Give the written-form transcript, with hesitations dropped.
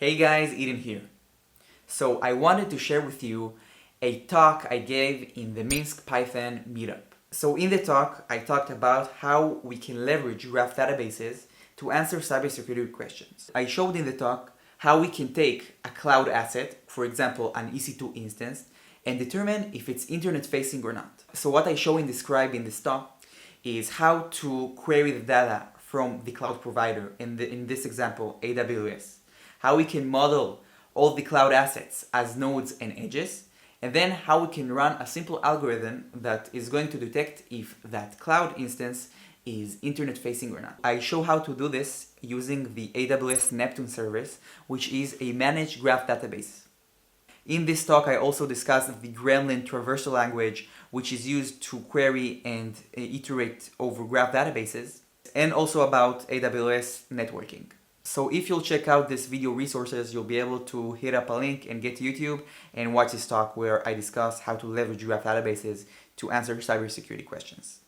Hey guys, Eden here. So I wanted to share with you a talk I gave in the Minsk Python Meetup. So in the talk, I talked about how we can leverage graph databases to answer cybersecurity questions. I showed in the talk how we can take a cloud asset, for example an EC2 instance, and determine if it's internet facing or not. So what I show and describe in this talk is how to query the data from the cloud provider, in this example AWS, how we can model all the cloud assets as nodes and edges, and then how we can run a simple algorithm that is going to detect if that cloud instance is internet facing or not. I show how to do this using the AWS Neptune service, which is a managed graph database. In this talk, I also discussed the Gremlin traversal language, which is used to query and iterate over graph databases, and also about AWS networking. So if you'll check out this video resources, you'll be able to hit up a link and get to YouTube and watch this talk where I discuss how to leverage graph databases to answer cybersecurity questions.